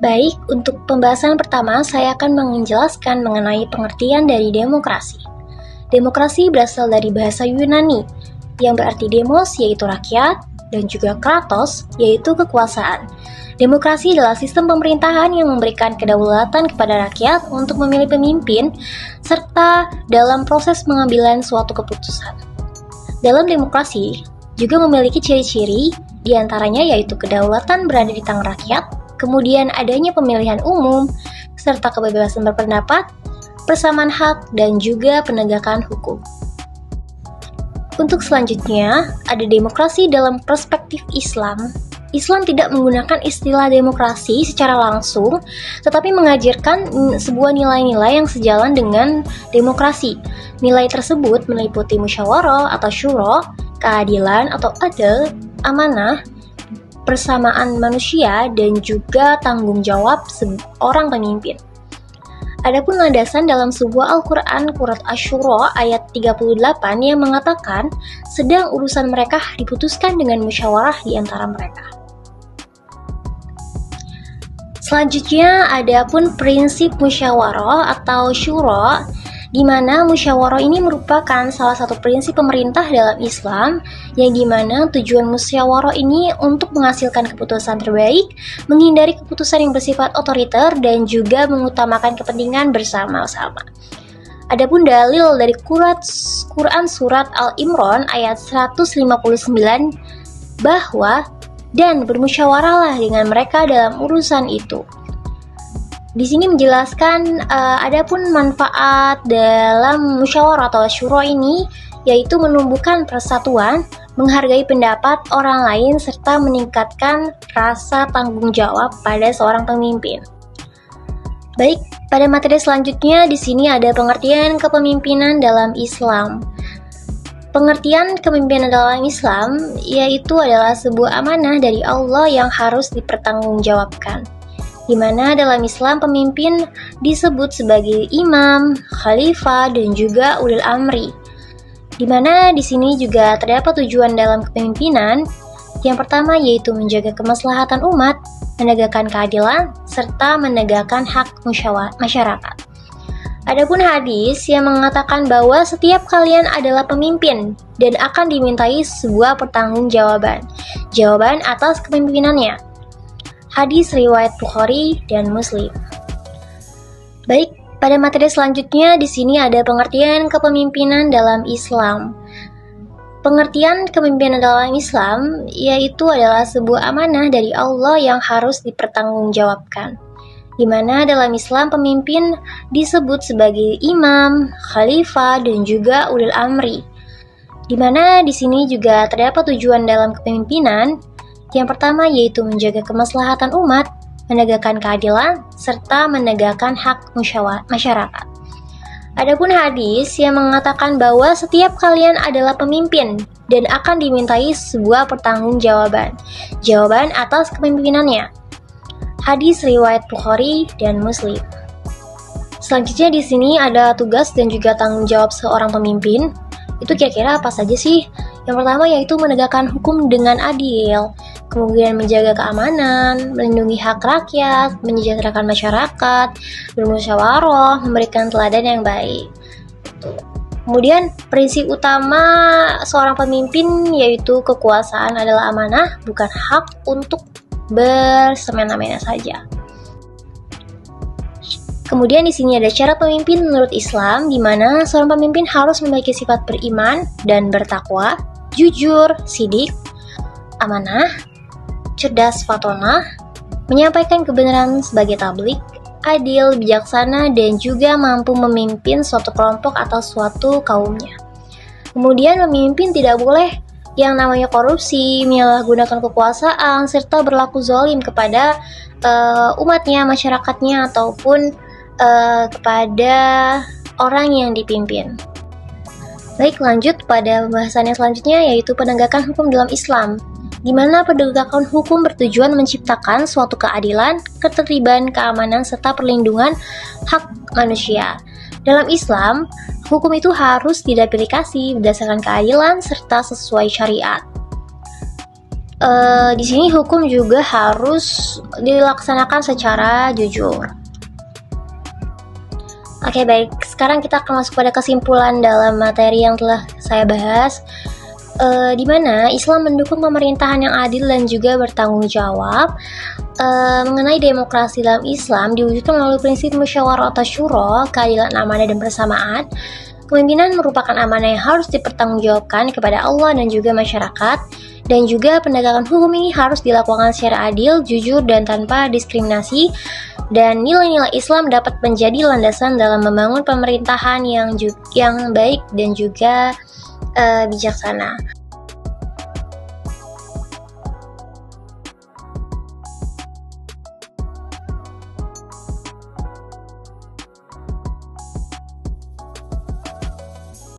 Baik, untuk pembahasan pertama saya akan menjelaskan mengenai pengertian dari demokrasi. Demokrasi berasal dari bahasa Yunani, yang berarti demos yaitu rakyat, dan juga kratos yaitu kekuasaan. Demokrasi adalah sistem pemerintahan yang memberikan kedaulatan kepada rakyat untuk memilih pemimpin, serta dalam proses pengambilan suatu keputusan. Dalam demokrasi juga memiliki ciri-ciri, diantaranya yaitu kedaulatan berada di tangan rakyat, kemudian adanya pemilihan umum, serta kebebasan berpendapat, persamaan hak, dan juga penegakan hukum. Untuk selanjutnya, ada demokrasi dalam perspektif Islam. Islam tidak menggunakan istilah demokrasi secara langsung, tetapi mengajarkan sebuah nilai-nilai yang sejalan dengan demokrasi. Nilai tersebut meliputi musyawarah atau syuro, keadilan atau adil, amanah, persamaan manusia, dan juga tanggung jawab seorang pemimpin. Adapun landasan dalam sebuah Al-Quran Surat Asy-Syura ayat 38 yang mengatakan sedang urusan mereka diputuskan dengan musyawarah di antara mereka. Selanjutnya adapun prinsip musyawarah atau syura, di mana musyawarah ini merupakan salah satu prinsip pemerintah dalam Islam, yang dimana tujuan musyawarah ini untuk menghasilkan keputusan terbaik, menghindari keputusan yang bersifat otoriter, dan juga mengutamakan kepentingan bersama-sama. Adapun dalil dari Quran Surat Al-Imran ayat 159 bahwa dan bermusyawarahlah dengan mereka dalam urusan itu. Di sini menjelaskan adapun manfaat dalam musyawarah atau syuro ini, yaitu menumbuhkan persatuan, menghargai pendapat orang lain, serta meningkatkan rasa tanggung jawab pada seorang pemimpin. Baik, pada materi selanjutnya di sini ada pengertian kepemimpinan dalam Islam. Pengertian kepemimpinan dalam Islam yaitu adalah sebuah amanah dari Allah yang harus dipertanggungjawabkan, di mana dalam Islam pemimpin disebut sebagai imam, khalifah, dan juga ulil amri. Di mana di sini juga terdapat tujuan dalam kepemimpinan. Yang pertama yaitu menjaga kemaslahatan umat, menegakkan keadilan, serta menegakkan hak masyarakat. Adapun hadis yang mengatakan bahwa setiap kalian adalah pemimpin dan akan dimintai sebuah pertanggungjawaban atas kepemimpinannya. Hadis riwayat Bukhari dan Muslim. Baik, pada materi selanjutnya di sini ada pengertian kepemimpinan dalam Islam. Pengertian kepemimpinan dalam Islam yaitu adalah sebuah amanah dari Allah yang harus dipertanggungjawabkan, di mana dalam Islam pemimpin disebut sebagai imam, khalifah, dan juga ulil amri. Di mana di sini juga terdapat tujuan dalam kepemimpinan. Yang pertama yaitu menjaga kemaslahatan umat, menegakkan keadilan, serta menegakkan hak masyarakat. Adapun hadis yang mengatakan bahwa setiap kalian adalah pemimpin dan akan dimintai sebuah pertanggungjawaban atas kepemimpinannya. Hadis riwayat Bukhari dan Muslim. Selanjutnya di sini ada tugas dan juga tanggung jawab seorang pemimpin. Itu kira-kira apa saja sih? Yang pertama yaitu menegakkan hukum dengan adil, kemudian menjaga keamanan, melindungi hak rakyat, menyejahterakan masyarakat, bermusyawarah, memberikan teladan yang baik. Kemudian prinsip utama seorang pemimpin yaitu kekuasaan adalah amanah, bukan hak untuk bersemena-mena saja. Kemudian di sini ada syarat pemimpin menurut Islam, di mana seorang pemimpin harus memiliki sifat beriman dan bertakwa, jujur, sidik, amanah, cerdas fatonah, menyampaikan kebenaran sebagai tabligh, adil, bijaksana, dan juga mampu memimpin suatu kelompok atau suatu kaumnya. Kemudian pemimpin tidak boleh yang namanya korupsi, menyalahgunakan kekuasaan, serta berlaku zalim kepada umatnya, masyarakatnya, ataupun kepada orang yang dipimpin. Baik, lanjut pada pembahasan yang selanjutnya yaitu penegakan hukum dalam Islam, di mana penegakan hukum bertujuan menciptakan suatu keadilan, ketertiban, keamanan, serta perlindungan hak manusia. Dalam Islam, hukum itu harus diaplikasi berdasarkan keadilan serta sesuai syariat. Di sini hukum juga harus dilaksanakan secara jujur. Oke, baik. Sekarang kita akan masuk pada kesimpulan dalam materi yang telah saya bahas, di mana Islam mendukung pemerintahan yang adil dan juga bertanggung jawab. Mengenai demokrasi dalam Islam diwujudkan melalui prinsip musyawarah atau syuro, keadilan, amanah, dan persamaan. Kepemimpinan merupakan amanah yang harus dipertanggungjawabkan kepada Allah dan juga masyarakat, dan juga penegakan hukum ini harus dilakukan secara adil, jujur, dan tanpa diskriminasi. Dan nilai-nilai Islam dapat menjadi landasan dalam membangun pemerintahan yang baik dan juga bijaksana.